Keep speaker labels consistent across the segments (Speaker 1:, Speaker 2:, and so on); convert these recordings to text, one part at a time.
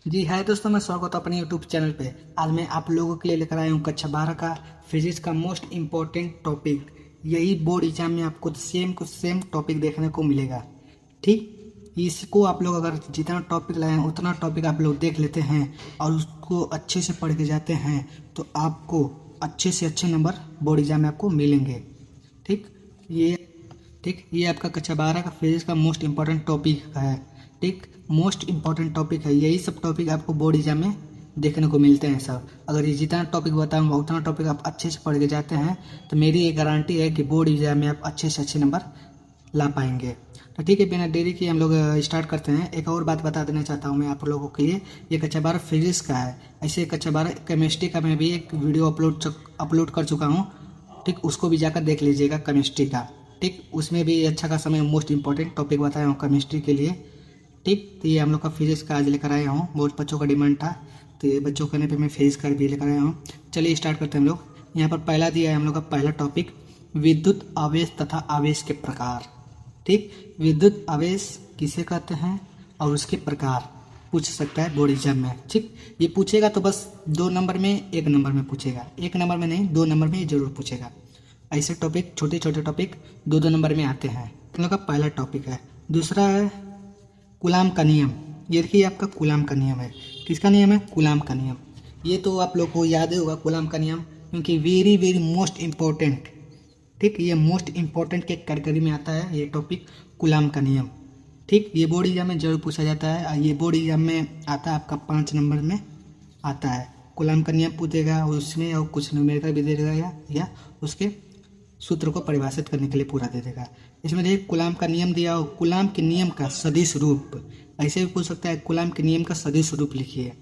Speaker 1: जी हाय दोस्तों, मैं स्वागत हूँ अपने यूट्यूब चैनल पे। आज मैं आप लोगों के लिए लेकर आया हूँ कक्षा 12 का फिजिक्स का मोस्ट इम्पोर्टेंट टॉपिक। यही बोर्ड एग्जाम में आपको सेम टॉपिक देखने को मिलेगा। ठीक, इसको आप लोग अगर जितना टॉपिक लाए हैं उतना टॉपिक आप लोग देख लेते हैं और उसको अच्छे से पढ़ के जाते हैं तो आपको अच्छे से अच्छे नंबर बोर्ड एग्जाम में आपको मिलेंगे। ठीक, ये ठीक ये आपका कक्षा 12 का फिजिक्स का मोस्ट इम्पोर्टेंट टॉपिक है। ठीक, मोस्ट इम्पोर्टेंट टॉपिक है। यही सब टॉपिक आपको बोर्ड एग्जाम में देखने को मिलते हैं सब। अगर ये जितना टॉपिक बताऊंगा उतना टॉपिक आप अच्छे से पढ़ के जाते हैं तो मेरी ये गारंटी है कि बोर्ड एग्जाम में आप अच्छे से अच्छे नंबर ला पाएंगे। तो ठीक है, बिना देरी के हम लोग स्टार्ट करते हैं। एक और बात बता देना चाहता हूँ मैं आप लोगों के लिए, ये कक्षा 12 फिजिक्स का है। ऐसे कक्षा 12 केमिस्ट्री का मैं भी एक वीडियो अपलोड कर चुका हूँ। ठीक, उसको भी जाकर देख लीजिएगा केमिस्ट्री का। ठीक, उसमें भी अच्छा खासा मैं मोस्ट इंपॉर्टेंट टॉपिक बताया हूँ केमिस्ट्री के लिए। ठीक, तो ये हम लोग का फिजिक्स का आज लेकर आया हूँ। बहुत बच्चों का डिमांड था तो ये बच्चों कहने पे मैं फिजिक्स का भी लेकर आया हूँ। चलिए स्टार्ट करते हैं हम लोग। यहाँ पर पहला दिया है हम लोग का पहला टॉपिक, विद्युत आवेश तथा आवेश के प्रकार। ठीक, विद्युत आवेश किसे कहते हैं और उसके प्रकार पूछ सकता है बोर्ड एग्जाम में। ठीक, ये पूछेगा तो बस 2 नंबर में 1 नंबर में पूछेगा, 1 नंबर में नहीं 2 नंबर में ये जरूर पूछेगा। ऐसे टॉपिक छोटे छोटे टॉपिक 2 नंबर में आते हैं। हम लोग का पहला टॉपिक है। दूसरा है कूलाम का नियम। ये देखिए आपका कूलाम का नियम है। किसका नियम है? कूलाम का नियम। ये तो आप लोग को याद ही होगा कूलाम का नियम, क्योंकि वेरी वेरी मोस्ट इम्पोर्टेंट। ठीक, ये मोस्ट इम्पोर्टेंट के कैटेगरी में आता है ये टॉपिक, कूलाम का नियम। ठीक, ये बोर्ड एग्जाम में जरूर पूछा जाता है और ये बोर्ड एग्जाम में आता है आपका 5 नंबर में आता है। कूलाम का नियम पूछेगा उसमें और कुछ न्यूमेरिकल भी दे देगा या उसके सूत्र को परिभाषित करने के लिए पूरा दे देगा। इसमें देखिए कूलाम का नियम दिया और कूलाम के नियम का सदिश रूप। ऐसे भी पूछ सकता है कूलाम के नियम का सदिश रूप लिखिए।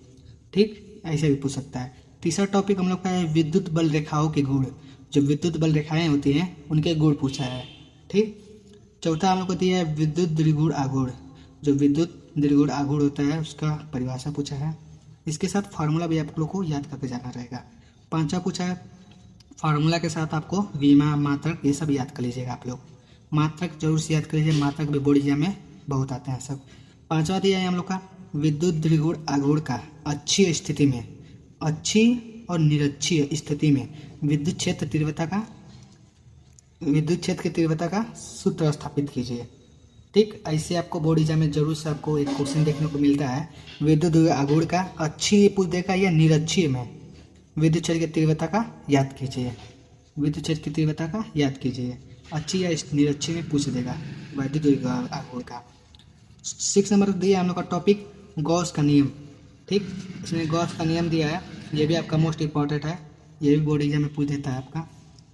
Speaker 1: ठीक, ऐसे भी पूछ सकता है। तीसरा टॉपिक हम लोग का है विद्युत बल रेखाओं के गुण। जो विद्युत बल रेखाएं होती हैं उनके गुण पूछा है। ठीक, चौथा हम लोग को दिया है विद्युत द्विगुण आघूर्ण। जो विद्युत द्विगुण आघूर्ण होता है उसका परिभाषा पूछा है। इसके साथ फार्मूला भी आप लोग को याद करके जाना रहेगा। पांचवा पूछा है फार्मूला के साथ आपको विमा मात्रक ये सब याद कर लीजिएगा। आप लोग मात्रक जरूर से याद कर लीजिए, मात्रक भी बोर्ड एग्जाम में बहुत आते हैं सब। पांचवा दिया है हम लोग का विद्युत द्विगुण आघूर्ण का अच्छी स्थिति में, अच्छी और निरक्षीय स्थिति में विद्युत क्षेत्र की तीव्रता का सूत्र स्थापित कीजिए। ठीक, ऐसे आपको बोर्ड एग्जाम में जरूर से आपको एक क्वेश्चन देखने को मिलता है। विद्युत आघूर्ण का अच्छी पूछ देगा या निरक्षीय में विद्युत क्षेत्र की तीव्रता का याद कीजिए। विद्युत क्षेत्र की तीव्रता का याद कीजिए, अच्छी या निरक्षीय में पूछ देगा विद्युत आघूर्ण का। 6 नंबर दिया हम लोग का टॉपिक गॉस का नियम। ठीक, इसमें गॉस का नियम दिया है, ये भी आपका मोस्ट इम्पॉर्टेंट है, ये भी बोर्ड एग्जाम में पूछ देता है आपका।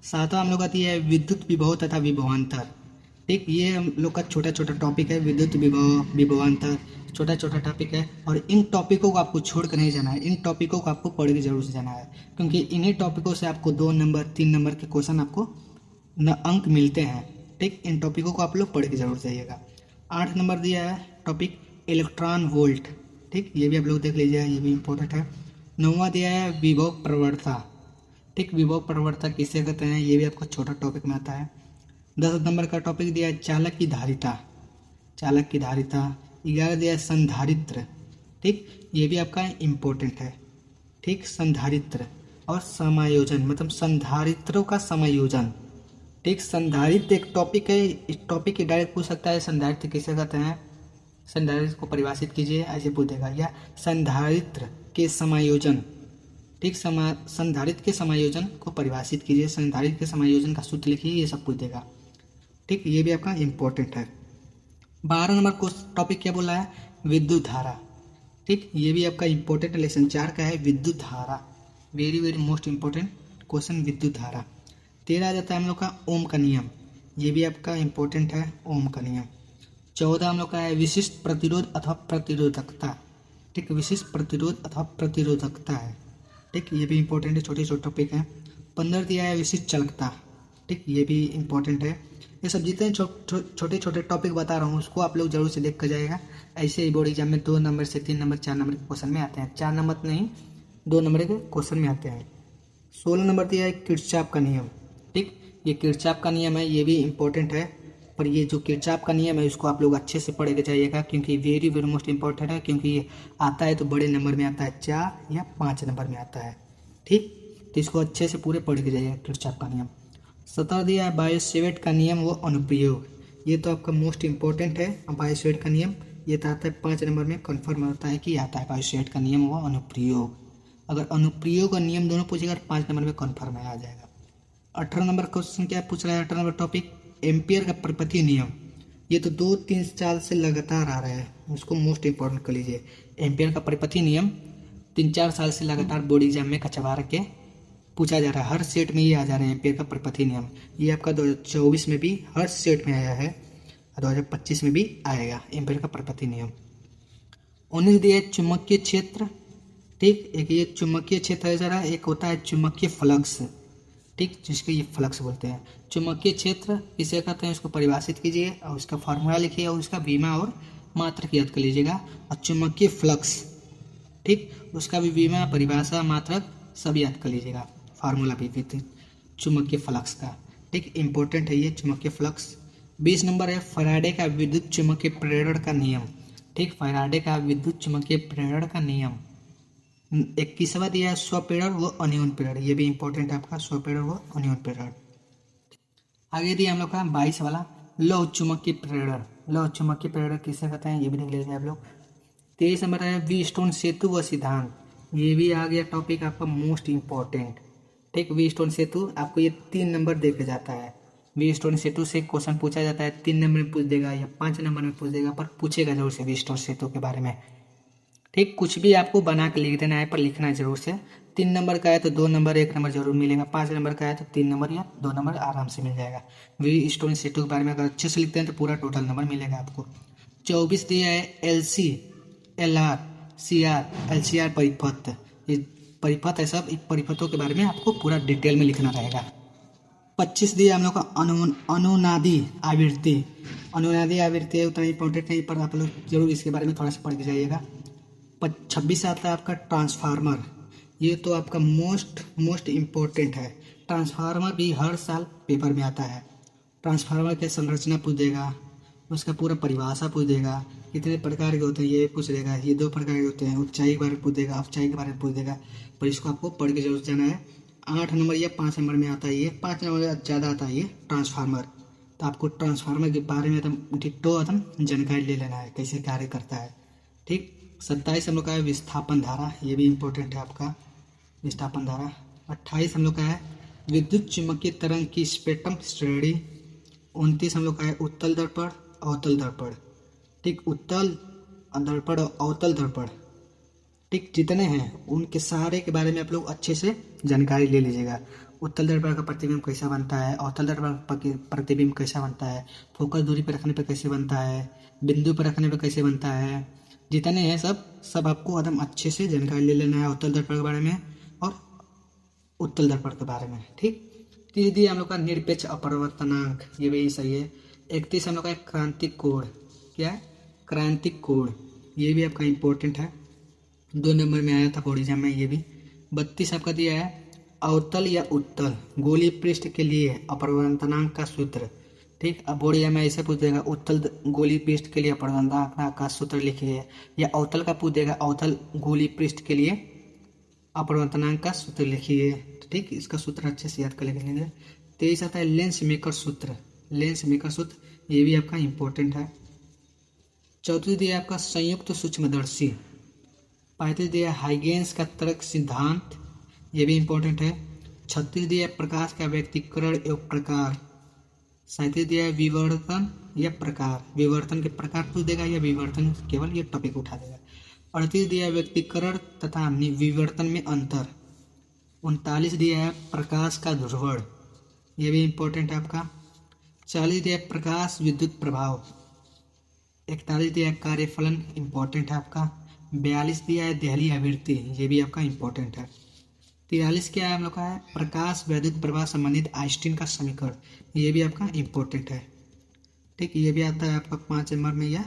Speaker 1: 7वां हम लोग का दिया है विद्युत विभव तथा विभवांतर। ठीक, ये हम लोग का छोटा छोटा टॉपिक है, विद्युत विभव विभवांतर छोटा छोटा टॉपिक है। और इन टॉपिकों को आपको छोड़ कर नहीं जाना है, इन टॉपिकों को आपको पढ़ के जरूर से जाना है, क्योंकि इन्हीं टॉपिकों से आपको 2 नंबर 3 नंबर के क्वेश्चन आपको अंक मिलते हैं। ठीक, इन टॉपिकों को आप लोग पढ़ के जरूर जाइएगा। 8 नंबर दिया है टॉपिक इलेक्ट्रॉन वोल्ट। ठीक, ये भी आप लोग देख लीजिए, ये भी इम्पोर्टेंट है। 9वां दिया है विभव प्रवणता। ठीक, विभव प्रवणता किसे कहते हैं ये भी आपका छोटा टॉपिक में आता है। 10 नंबर का टॉपिक दिया है चालक की धारिता। चालक की धारिता। 11 दिया है संधारित्र। ठीक, ये भी आपका इम्पोर्टेंट है। ठीक, संधारित्र और समायोजन, मतलब संधारित्रों का समायोजन। ठीक, संधारित्र एक टॉपिक है, इस टॉपिक की डायरेक्ट पूछ सकता है संधारित्र किसे कहते हैं, संधारित्र को परिभाषित कीजिए, ऐसे पूछ देगा। या संधारित्र के समायोजन। ठीक, संधारित्र के समायोजन को परिभाषित कीजिए, संधारित्र के समायोजन का सूत्र लिखिए, ये सब पूछ देगा। ठीक, ये भी आपका इम्पोर्टेंट है। 12 नंबर को टॉपिक क्या बोला है, विद्युत धारा। ठीक, ये भी आपका इम्पोर्टेंट लेसन 4 का है, विद्युत धारा। Very very most important question विद्युत धारा। 13 आ जाता है हम लोग का ओम का नियम, ये भी आपका इम्पोर्टेंट है, ओम का नियम। 14 हम लोग का है विशिष्ट प्रतिरोध अथवा प्रतिरोधकता। ठीक, विशिष्ट प्रतिरोध अथवा प्रतिरोधकता है। ठीक, ये भी इम्पोर्टेंट है, छोटे छोटे टॉपिक हैं। 15 दिया है विशिष्ट चालकता। ठीक, ये भी इम्पोर्टेंट है। ये सब जितने छोटे छोटे टॉपिक बता रहा हूँ उसको आप लोग जरूर से देख कर जाएगा। ऐसे ही बोर्ड एग्जाम में 2 नंबर से 3 नंबर 4 नंबर के क्वेश्चन में आते हैं, 4 नंबर नहीं 2 नंबर के क्वेश्चन में आते हैं। 16 नंबर दिया है किरचॉफ का नियम। ठीक, ये किरचॉफ का नियम है, ये भी इम्पोर्टेंट है। पर ये जो किरचॉफ का नियम है इसको आप लोग अच्छे से पढ़ के जाइएगा, क्योंकि वेरी वेरी मोस्ट इंपॉर्टेंट है, क्योंकि ये आता है तो बड़े नंबर में आता है, 4 या 5 नंबर में आता है। ठीक, तो इसको अच्छे से पूरे पढ़ के जाइएगा किरचॉफ का नियम। 17 दिया है बायोसेवर्ट का नियम व अनुप्रयोग। ये तो आपका मोस्ट इंपॉर्टेंट है बायोसेवर्ट का नियम। ये तो आता है 5 नंबर में, कन्फर्म होता है कि आता है बायोसेवर्ट का नियम व अनुप्रयोग। अगर अनुप्रयोग और नियम दोनों पूछेगा 5 नंबर में कन्फर्म है, आ जाएगा। 18 नंबर क्वेश्चन क्या पूछ रहा है, 18 नंबर टॉपिक एम्पियर का परिपथीय नियम। ये तो 2-3 साल से लगातार आ रहा है, उसको मोस्ट इंपॉर्टेंट कर लीजिए। एम्पियर का परिपथीय नियम 3-4 साल से लगातार बोर्ड एग्जाम में कच्चा बारह के पूछा जा रहा है, हर सेट में ये आ जा रहे हैं एम्पियर का परिपथीय नियम। ये आपका 2024 में भी हर सेट में आया है, 2025 में भी आएगा एम्पियर का परिपथीय नियम। 19 दिया है चुंबकीय क्षेत्र। ठीक, एक ये चुंबकीय क्षेत्र है जरा, एक होता है चुंबकीय फ्लक्स। ठीक, जिसके ये फ्लक्स बोलते हैं। चुंबकीय क्षेत्र किसे कहते हैं उसको परिभाषित कीजिए और उसका फार्मूला लिखिए और उसका बीमा और मात्रक याद कर लीजिएगा। और चुंबकीय फ्लक्स, ठीक, उसका भी बीमा, परिभाषा, मात्रक सब याद कर लीजिएगा, फार्मूला भी चुंबकीय फ्लक्स का। ठीक, इंपॉर्टेंट है ये चुंबकीय फ्लक्स। 20 नंबर है फैराडे का विद्युत चुम्बकीय प्रेरण का नियम। ठीक, फैराडे का विद्युत चुम्बकीय प्रेरण का नियम। 21वां दिया है स्वप्रेरण व अनियन प्रेरण। ये भी इंपॉर्टेंट है आपका, स्वप्रेरण व अनियन प्रेरण। आगे दिया हम लोग का 22 वाला लौह चुम्बकीय प्रेरण। लौह चुम्बकीय प्रेरण किसे कहते हैं ये भी देख लीजिए आप लोग। 23 नंबर है व्हीटस्टोन सेतु व सिद्धांत। ये भी आ गया टॉपिक आपका मोस्ट इंपॉर्टेंट। ठीक, व्हीटस्टोन सेतु आपको ये 3 नंबर देके जाता है। व्हीटस्टोन सेतु से क्वेश्चन पूछा जाता है, 3 नंबर में पूछ देगा या 5 नंबर में पूछ देगा, पर पूछेगा जरूर से व्हीटस्टोन सेतु के बारे में। ठीक, कुछ भी आपको बना के लिख देना है, पर लिखना है जरूर से। 3 नंबर का है तो 2 नंबर 1 नंबर जरूर मिलेगा, 5 नंबर का है तो 3 नंबर या 2 नंबर आराम से मिल जाएगा। व्हीटस्टोन सेतु के बारे में अगर अच्छे से लिखते हैं तो पूरा टोटल नंबर मिलेगा आपको। 24 दिया है LC, LR, CR, LCR परिपथ। ये परिपथ है सब, इन परिपथों के बारे में आपको पूरा डिटेल में लिखना रहेगा। 25 दिया हम लोग का अनुनादी आवृत्ति। अनुनादी आवृत्ति उतना इंपॉर्टेंट नहीं, पर आप लोग जरूर इसके बारे में थोड़ा सा पढ़ के जाइएगा। 26 आता है आपका ट्रांसफार्मर। ये तो आपका मोस्ट इम्पोर्टेंट है। ट्रांसफार्मर भी हर साल पेपर में आता है। ट्रांसफार्मर की संरचना पूछ देगा, उसका पूरा परिभाषा पूछ देगा, कितने प्रकार के होते हैं ये पूछ देगा, ये 2 प्रकार के होते हैं, ऊंचाई के बारे में पूछ देगा, अवचाई के बारे में पूछ देगा, पर इसको आपको पढ़ के जरूर जाना है। 8 नंबर या 5 नंबर में आता है ये, 5 नंबर ज़्यादा आता है ये ट्रांसफार्मर। तो आपको ट्रांसफार्मर के बारे में एकदम डिट्टो एकदम जानकारी ले लेना है, कैसे कार्य करता है। ठीक, 27 हम लोग का है विस्थापन धारा। ये भी इम्पोर्टेंट है आपका, विस्थापन धारा। 28 हम लोग का है विद्युत चुम्बकीय तरंग की स्पेक्ट्रम श्रेणी। 29 हम लोग का है उत्तल दर्पण, अवतल दर्पण। ठीक, उत्तल दर्पण और अवतल दर्पण, ठीक, जितने हैं उनके सारे के बारे में आप लोग अच्छे से जानकारी ले लीजिएगा। उत्तल दर्पण का प्रतिबिंब कैसा बनता है, अवतल दर्पण का प्रतिबिंब कैसा बनता है, फोकस दूरी पर रखने पर कैसे बनता है, बिंदु पर रखने पर कैसे बनता है, जितने हैं सब आपको एकदम अच्छे से जानकारी ले लेना है अवतल दर्पण के बारे में और उत्तल दर्पण के बारे में। ठीक, 30 दिया हम लोग का निरपेक्ष अपवर्तनांक। ये भी सही है। 31 हम लोग का क्रांतिक कोण। क्या है, क्रांतिक कोण। ये भी आपका इम्पोर्टेंट है, 2 नंबर में आया था बोर्ड एग्जाम में ये भी। 32 आपका दिया है अवतल या उत्तल गोलीय पृष्ठ के लिए अपवर्तनांक का सूत्र। ठीक, अब बोर्ड एग्जाम में ऐसे पूछ देगा उत्तल गोलीय पृष्ठ के लिए अपवर्तनांक का सूत्र लिखिए, या अवतल का पूछ देगा अवतल गोलीय पृष्ठ के लिए अपवर्तनांक का सूत्र लिखिए। ठीक, इसका सूत्र अच्छे से याद कर लेंगे। 23 आता है लेंस मेकर सूत्र। लेंस मेकर सूत्र ये भी आपका इम्पोर्टेंट है। 34 दिया आपका संयुक्त सूक्ष्मदर्शी। 35 दिया हाइगेंस का तर्क सिद्धांत। ये भी इम्पोर्टेंट है। 36 दिया प्रकाश का व्यक्तीकरण एवं प्रकार। 37 दिया है विवर्तन या प्रकार। विवर्तन के प्रकार पूछ देगा या विवर्तन केवल ये टॉपिक उठा देगा। 38 दिया है व्यक्तीकरण तथा विवर्तन में अंतर। 39 दिया है प्रकाश का ध्रुवण। ये भी इम्पोर्टेंट है आपका। 40 दिया है प्रकाश विद्युत प्रभाव। 41 दिया है कार्यफलन, इम्पोर्टेंट है आपका। 42 दिया है देहली आवृत्ति। ये भी आपका इम्पोर्टेंट है। 43 क्या है हम लोग का है प्रकाश विद्युत प्रभाव संबंधित आइंस्टीन का समीकरण। ये भी आपका इम्पोर्टेंट है। ठीक, ये भी आता है आपका 5 नंबर में या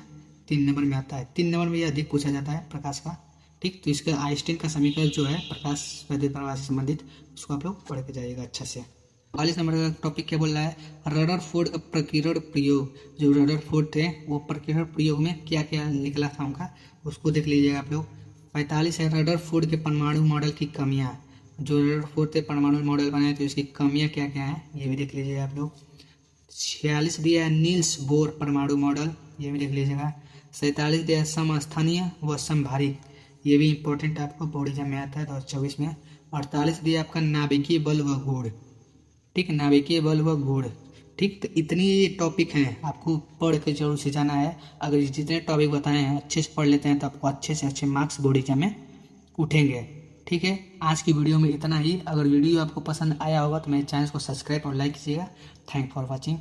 Speaker 1: 3 नंबर में आता है। 3 नंबर में यह अधिक पूछा जाता है प्रकाश का। ठीक, तो इसका आइंस्टीन का समीकरण जो है प्रकाश विद्युत प्रभाव से संबंधित, उसको आप लोग पढ़ के जाइएगा अच्छा से। 40 नंबर का टॉपिक क्या बोल रहा है, रदरफोर्ड का प्रकीर्णन प्रयोग। जो रदरफोर्ड थे वो प्रकीर्णन प्रयोग में क्या क्या निकला था उनका, उसको देख लीजिएगा आप लोग। 45 है रदरफोर्ड के परमाणु मॉडल की कमियां। जो रदरफोर्ड थे परमाणु मॉडल बनाए थे उसकी कमियां क्या क्या हैं ये भी देख लीजिएगा आप लोग। 46 दिया है नील्स बोर परमाणु मॉडल, ये भी देख लीजिएगा। 47 दिया है समस्थानीय व समभारिक, ये भी इंपॉर्टेंट आपको बोर्ड एग्जाम में आता है 2024 में। 48 दिया आपका नाभिकीय बल व गुण, ठीक है, नाभिकीय बल व गुण। ठीक, तो इतनी ये टॉपिक हैं, आपको पढ़ के जरूर से जाना है। अगर जितने टॉपिक बताए हैं अच्छे से पढ़ लेते हैं तो आपको अच्छे से अच्छे मार्क्स बोर्ड एग्जाम में उठेंगे। ठीक है, आज की वीडियो में इतना ही। अगर वीडियो आपको पसंद आया होगा तो मेरे चैनल को सब्सक्राइब और लाइक कीजिएगा। Thank for watching.